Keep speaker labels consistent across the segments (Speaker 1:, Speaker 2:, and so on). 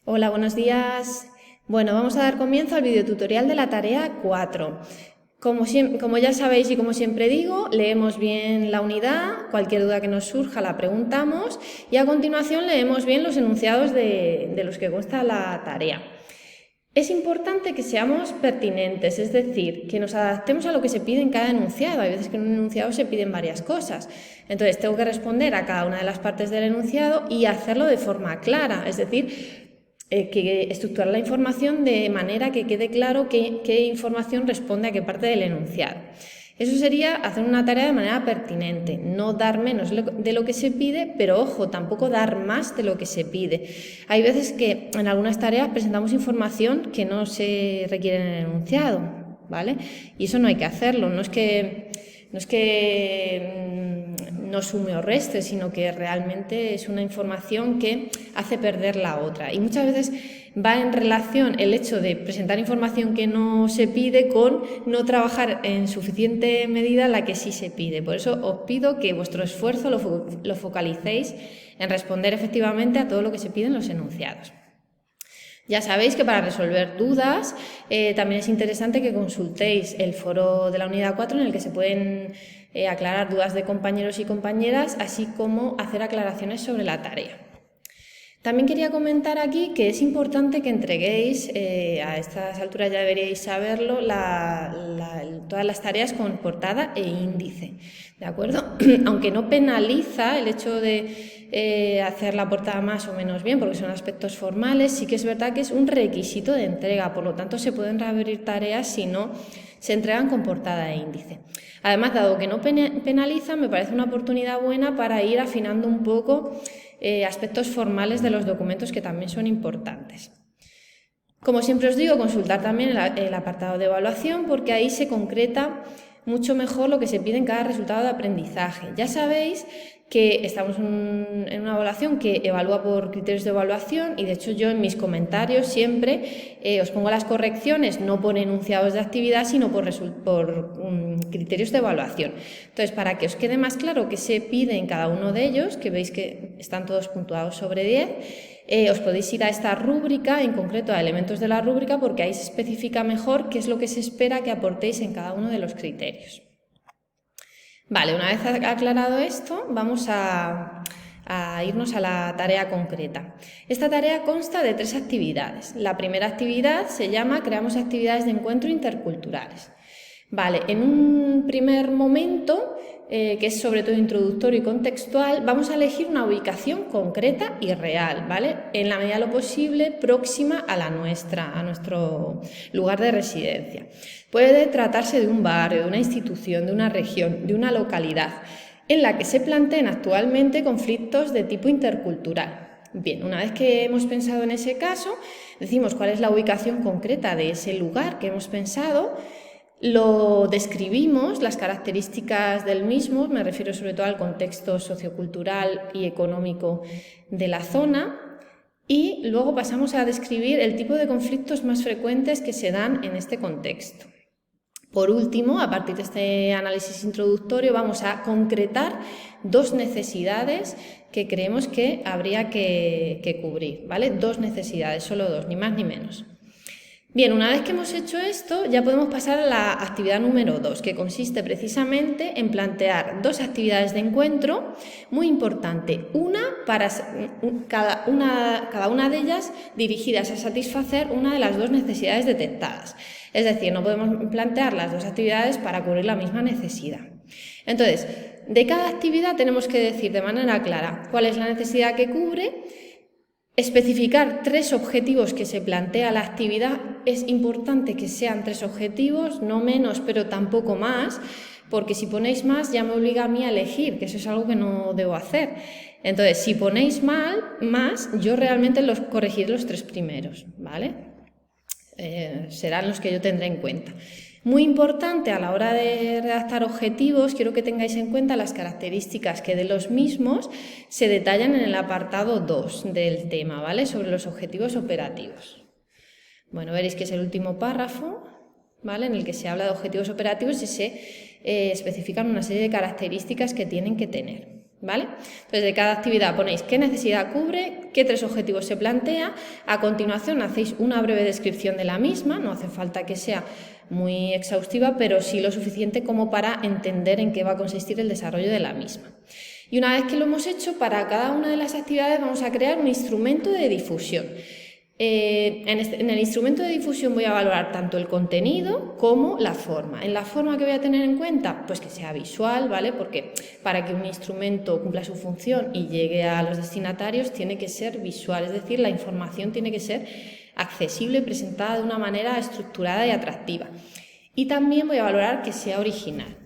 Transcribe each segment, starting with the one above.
Speaker 1: Hola, buenos días. Bueno, vamos a dar comienzo al videotutorial de la tarea 4. Como ya sabéis y como siempre digo, leemos bien la unidad, cualquier duda que nos surja la preguntamos y a continuación leemos bien los enunciados de los que consta la tarea. Es importante que seamos pertinentes, es decir, que nos adaptemos a lo que se pide en cada enunciado. Hay veces que en un enunciado se piden varias cosas. Entonces, tengo que responder a cada una de las partes del enunciado y hacerlo de forma clara, es decir, que estructurar la información de manera que quede claro qué información responde a qué parte del enunciado. Eso sería hacer una tarea de manera pertinente, no dar menos de lo que se pide, pero ojo, tampoco dar más de lo que se pide. Hay veces que en algunas tareas presentamos información que no se requiere en el enunciado, ¿vale? Y eso no hay que hacerlo, no es que no sume o reste, sino que realmente es una información que hace perder la otra. Y muchas veces va en relación el hecho de presentar información que no se pide con no trabajar en suficiente medida la que sí se pide. Por eso os pido que vuestro esfuerzo lo focalicéis en responder efectivamente a todo lo que se pide en los enunciados. Ya sabéis que para resolver dudas también es interesante que consultéis el foro de la unidad 4 en el que se pueden aclarar dudas de compañeros y compañeras, así como hacer aclaraciones sobre la tarea. También quería comentar aquí que es importante que entreguéis, a estas alturas ya deberíais saberlo, todas las tareas con portada e índice, ¿de acuerdo? Aunque no penaliza el hecho de hacer la portada más o menos bien, porque son aspectos formales, sí que es verdad que es un requisito de entrega, por lo tanto se pueden reabrir tareas si no se entregan con portada e índice. Además, dado que no penaliza, me parece una oportunidad buena para ir afinando un poco aspectos formales de los documentos que también son importantes. Como siempre os digo, consultar también el apartado de evaluación porque ahí se concreta mucho mejor lo que se pide en cada resultado de aprendizaje. Ya sabéis que estamos en una evaluación que evalúa por criterios de evaluación y de hecho yo en mis comentarios siempre os pongo las correcciones no por enunciados de actividad sino por criterios de evaluación. Entonces, para que os quede más claro qué se pide en cada uno de ellos, que veis que están todos puntuados sobre 10, os podéis ir a esta rúbrica, en concreto a elementos de la rúbrica, porque ahí se especifica mejor qué es lo que se espera que aportéis en cada uno de los criterios. Vale, una vez aclarado esto, vamos a irnos a la tarea concreta. Esta tarea consta de 3 actividades. La primera actividad se llama Creamos actividades de encuentro interculturales. Vale, en un primer momento, que es sobre todo introductorio y contextual, vamos a elegir una ubicación concreta y real, ¿vale? En la medida de lo posible próxima a la nuestra, a nuestro lugar de residencia. Puede tratarse de un barrio, de una institución, de una región, de una localidad, en la que se planteen actualmente conflictos de tipo intercultural. Bien, una vez que hemos pensado en ese caso, decimos cuál es la ubicación concreta de ese lugar que hemos pensado, lo describimos, las características del mismo, me refiero sobre todo al contexto sociocultural y económico de la zona, y luego pasamos a describir el tipo de conflictos más frecuentes que se dan en este contexto. Por último, a partir de este análisis introductorio, vamos a concretar 2 necesidades que creemos que habría que cubrir, ¿vale? 2 necesidades, solo 2, ni más ni menos. Bien, una vez que hemos hecho esto, ya podemos pasar a la actividad número 2, que consiste precisamente en plantear 2 actividades de encuentro, muy importante, cada una de ellas dirigidas a satisfacer una de las 2 necesidades detectadas. Es decir, no podemos plantear las 2 actividades para cubrir la misma necesidad. Entonces, de cada actividad tenemos que decir de manera clara cuál es la necesidad que cubre, especificar 3 objetivos que se plantea la actividad. Es importante que sean 3 objetivos, no menos, pero tampoco más, porque si ponéis más ya me obliga a mí a elegir, que eso es algo que no debo hacer. Entonces, si ponéis más, yo realmente corregiré los 3 primeros, ¿vale? Serán los que yo tendré en cuenta. Muy importante a la hora de redactar objetivos, quiero que tengáis en cuenta las características que de los mismos se detallan en el apartado 2 del tema, ¿vale? Sobre los objetivos operativos. Bueno, veréis que es el último párrafo, ¿vale? En el que se habla de objetivos operativos y se especifican una serie de características que tienen que tener. ¿vale? Entonces, de cada actividad ponéis qué necesidad cubre, qué 3 objetivos se plantea, a continuación hacéis una breve descripción de la misma, no hace falta que sea muy exhaustiva, pero sí lo suficiente como para entender en qué va a consistir el desarrollo de la misma. Y una vez que lo hemos hecho, para cada una de las actividades vamos a crear un instrumento de difusión. En el instrumento de difusión voy a valorar tanto el contenido como la forma. En la forma que voy a tener en cuenta, pues que sea visual, ¿vale? Porque para que un instrumento cumpla su función y llegue a los destinatarios tiene que ser visual, es decir, la información tiene que ser accesible y presentada de una manera estructurada y atractiva. Y también voy a valorar que sea original,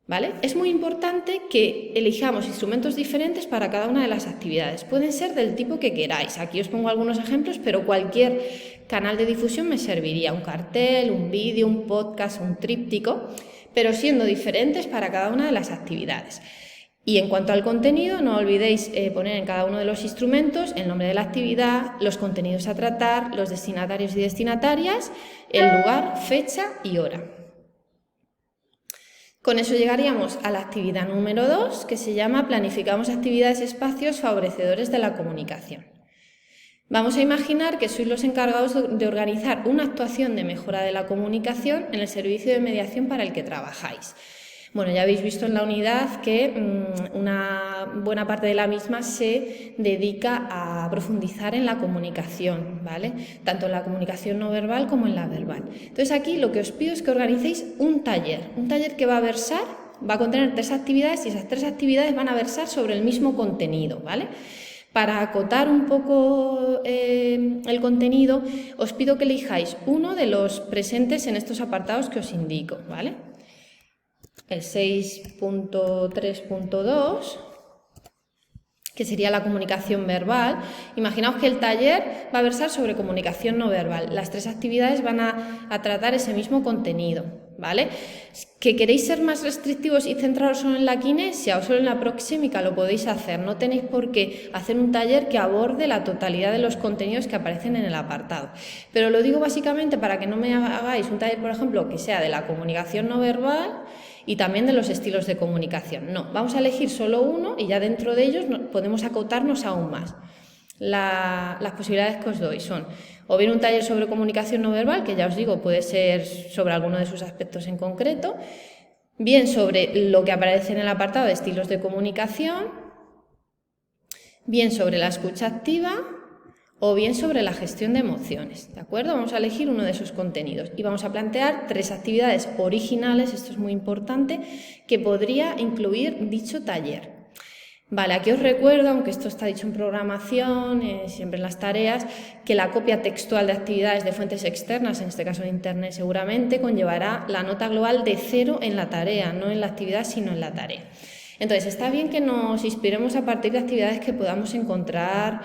Speaker 1: ¿vale? Es muy importante que elijamos instrumentos diferentes para cada una de las actividades. Pueden ser del tipo que queráis. Aquí os pongo algunos ejemplos, pero cualquier canal de difusión me serviría. Un cartel, un vídeo, un podcast, un tríptico, pero siendo diferentes para cada una de las actividades. Y en cuanto al contenido, no olvidéis poner en cada uno de los instrumentos el nombre de la actividad, los contenidos a tratar, los destinatarios y destinatarias, el lugar, fecha y hora. Con eso llegaríamos a la actividad número 2, que se llama Planificamos actividades y espacios favorecedores de la comunicación. Vamos a imaginar que sois los encargados de organizar una actuación de mejora de la comunicación en el servicio de mediación para el que trabajáis. Bueno, ya habéis visto en la unidad que una buena parte de la misma se dedica a profundizar en la comunicación, ¿vale? Tanto en la comunicación no verbal como en la verbal. Entonces aquí lo que os pido es que organicéis un taller que va a contener 3 actividades y esas 3 actividades van a versar sobre el mismo contenido, ¿vale? Para acotar un poco el contenido, os pido que elijáis uno de los presentes en estos apartados que os indico, ¿vale? El 6.3.2, que sería la comunicación verbal. Imaginaos que el taller va a versar sobre comunicación no verbal. Las 3 actividades van a tratar ese mismo contenido, ¿vale? ¿Que queréis ser más restrictivos y centraros solo en la kinesia o solo en la proxémica? Lo podéis hacer. No tenéis por qué hacer un taller que aborde la totalidad de los contenidos que aparecen en el apartado. Pero lo digo básicamente para que no me hagáis un taller, por ejemplo, que sea de la comunicación no verbal y también de los estilos de comunicación. No, vamos a elegir solo uno y ya dentro de ellos podemos acotarnos aún más. Las posibilidades que os doy son o bien un taller sobre comunicación no verbal, que ya os digo puede ser sobre alguno de sus aspectos en concreto, bien sobre lo que aparece en el apartado de estilos de comunicación, bien sobre la escucha activa o bien sobre la gestión de emociones, ¿de acuerdo? Vamos a elegir uno de esos contenidos y vamos a plantear 3 actividades originales, esto es muy importante, que podría incluir dicho taller. Vale, aquí os recuerdo, aunque esto está dicho en programación, siempre en las tareas, que la copia textual de actividades de fuentes externas, en este caso de Internet seguramente, conllevará la nota global de 0 en la tarea, no en la actividad, sino en la tarea. Entonces, está bien que nos inspiremos a partir de actividades que podamos encontrar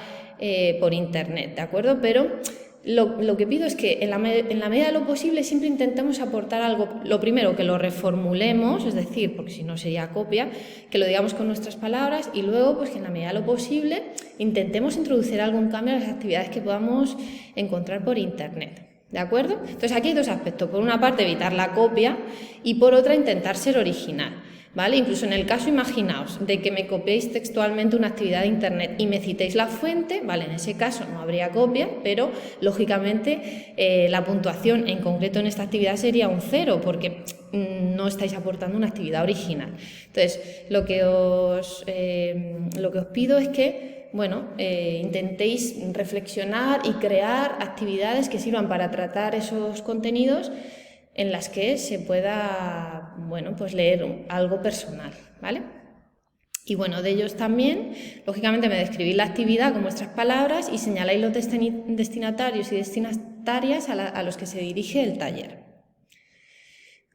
Speaker 1: por Internet, ¿de acuerdo? Pero lo que pido es que en la medida de lo posible siempre intentemos aportar algo, lo primero que lo reformulemos, es decir, porque si no sería copia, que lo digamos con nuestras palabras y luego pues que en la medida de lo posible intentemos introducir algún cambio a las actividades que podamos encontrar por Internet. ¿De acuerdo? Entonces aquí hay 2 aspectos, por una parte evitar la copia y por otra intentar ser original. ¿Vale? Incluso en el caso, imaginaos, de que me copiéis textualmente una actividad de Internet y me citéis la fuente, ¿vale? En ese caso no habría copia, pero lógicamente la puntuación en concreto en esta actividad sería un 0 porque no estáis aportando una actividad original. Entonces, lo que os pido es que intentéis reflexionar y crear actividades que sirvan para tratar esos contenidos en las que se pueda, leer algo personal, ¿vale? Y de ellos también, lógicamente me describís la actividad con vuestras palabras y señaláis los destinatarios y destinatarias a los que se dirige el taller.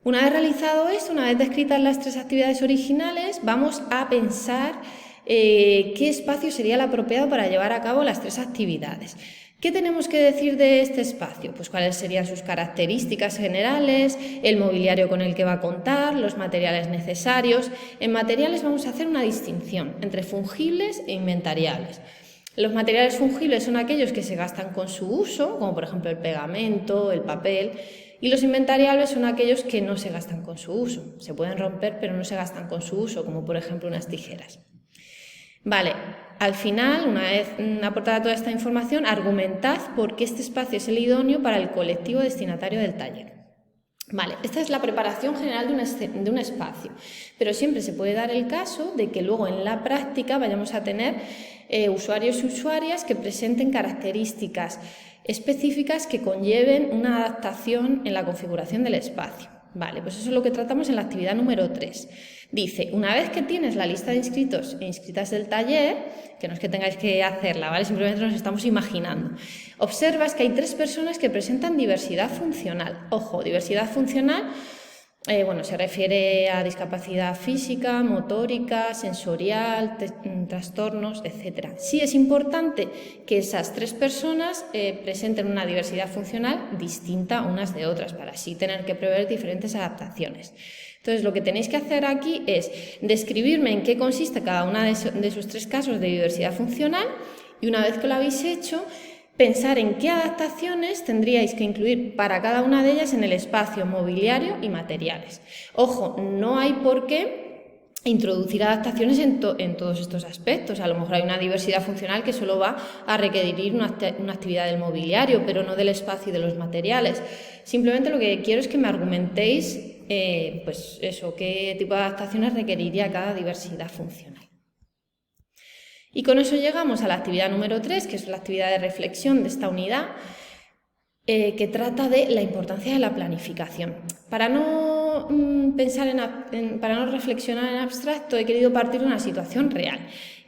Speaker 1: Una vez realizado esto, una vez descritas las 3 actividades originales, vamos a pensar qué espacio sería el apropiado para llevar a cabo las 3 actividades. ¿Qué tenemos que decir de este espacio? Pues cuáles serían sus características generales, el mobiliario con el que va a contar, los materiales necesarios. En materiales vamos a hacer una distinción entre fungibles e inventariables. Los materiales fungibles son aquellos que se gastan con su uso, como por ejemplo el pegamento, el papel, y los inventariables son aquellos que no se gastan con su uso. Se pueden romper pero no se gastan con su uso, como por ejemplo unas tijeras. Vale, al final, una vez aportada toda esta información, argumentad por qué este espacio es el idóneo para el colectivo destinatario del taller. Vale, esta es la preparación general de un espacio, pero siempre se puede dar el caso de que luego en la práctica vayamos a tener usuarios y usuarias que presenten características específicas que conlleven una adaptación en la configuración del espacio. Vale, pues eso es lo que tratamos en la actividad número 3. Dice, una vez que tienes la lista de inscritos e inscritas del taller, que no es que tengáis que hacerla, ¿vale? Simplemente nos estamos imaginando. Observas que hay 3 personas que presentan diversidad funcional. Ojo, diversidad funcional, se refiere a discapacidad física, motórica, sensorial, trastornos, etc. Sí es importante que esas 3 personas presenten una diversidad funcional distinta unas de otras, para así tener que prever diferentes adaptaciones. Entonces, lo que tenéis que hacer aquí es describirme en qué consiste cada una de esos 3 casos de diversidad funcional y una vez que lo habéis hecho, pensar en qué adaptaciones tendríais que incluir para cada una de ellas en el espacio, mobiliario y materiales. Ojo, no hay por qué introducir adaptaciones en todos estos aspectos. A lo mejor hay una diversidad funcional que solo va a requerir una actividad del mobiliario, pero no del espacio y de los materiales. Simplemente lo que quiero es que me argumentéis qué tipo de adaptaciones requeriría cada diversidad funcional. Y con eso llegamos a la actividad número 3, que es la actividad de reflexión de esta unidad, que trata de la importancia de la planificación. Para no reflexionar en abstracto, he querido partir de una situación real.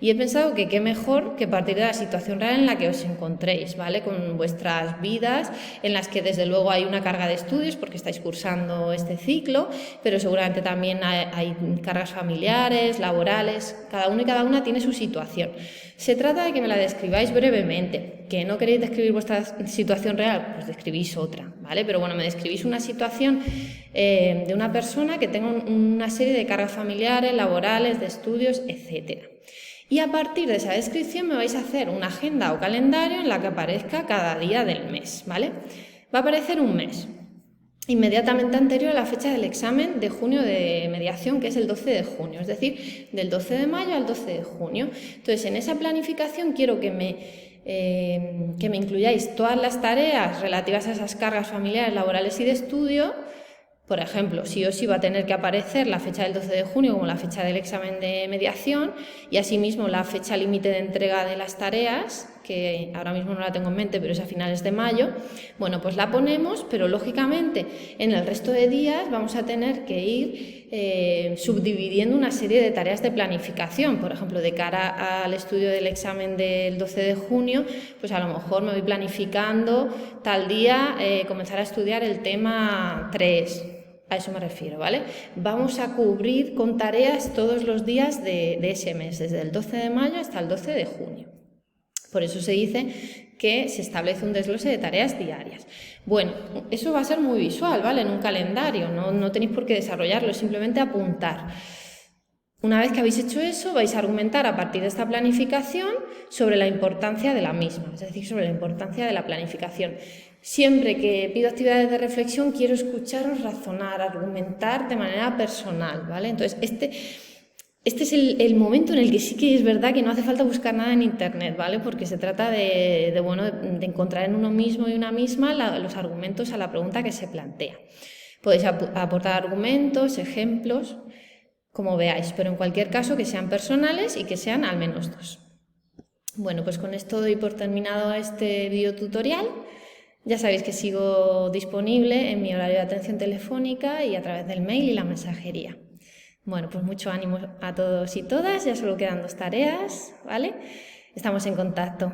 Speaker 1: Y he pensado que qué mejor que partir de la situación real en la que os encontréis, ¿vale? Con vuestras vidas, en las que desde luego hay una carga de estudios porque estáis cursando este ciclo, pero seguramente también hay cargas familiares, laborales, cada uno y cada una tiene su situación. Se trata de que me la describáis brevemente. ¿Que no queréis describir vuestra situación real? Pues describís otra, ¿vale? Pero bueno, me describís una situación de una persona que tenga una serie de cargas familiares, laborales, de estudios, etc. Y a partir de esa descripción me vais a hacer una agenda o calendario en la que aparezca cada día del mes, ¿vale? Va a aparecer un mes, inmediatamente anterior a la fecha del examen de junio de mediación, que es el 12 de junio, es decir, del 12 de mayo al 12 de junio. Entonces, en esa planificación quiero que me incluyáis todas las tareas relativas a esas cargas familiares, laborales y de estudio. Por ejemplo, sí o sí va a tener que aparecer la fecha del 12 de junio como la fecha del examen de mediación y asimismo la fecha límite de entrega de las tareas, que ahora mismo no la tengo en mente, pero es a finales de mayo. Bueno, pues la ponemos, pero lógicamente en el resto de días vamos a tener que ir subdividiendo una serie de tareas de planificación. Por ejemplo, de cara al estudio del examen del 12 de junio, pues a lo mejor me voy planificando tal día comenzar a estudiar el tema 3. A eso me refiero, ¿vale? Vamos a cubrir con tareas todos los días de ese mes, desde el 12 de mayo hasta el 12 de junio. Por eso se dice que se establece un desglose de tareas diarias. Bueno, eso va a ser muy visual, ¿vale? En un calendario, no tenéis por qué desarrollarlo, es simplemente apuntar. Una vez que habéis hecho eso, vais a argumentar a partir de esta planificación sobre la importancia de la misma, es decir, sobre la importancia de la planificación. Siempre que pido actividades de reflexión, quiero escucharos razonar, argumentar de manera personal, ¿vale? Entonces, este es el momento en el que sí que es verdad que no hace falta buscar nada en internet, ¿vale? Porque se trata de encontrar en uno mismo y una misma los argumentos a la pregunta que se plantea. Podéis aportar argumentos, ejemplos, como veáis, pero en cualquier caso que sean personales y que sean al menos 2. Bueno, pues con esto doy por terminado este videotutorial. Ya sabéis que sigo disponible en mi horario de atención telefónica y a través del mail y la mensajería. Bueno, pues mucho ánimo a todos y todas, ya solo quedan 2 tareas, ¿vale? Estamos en contacto.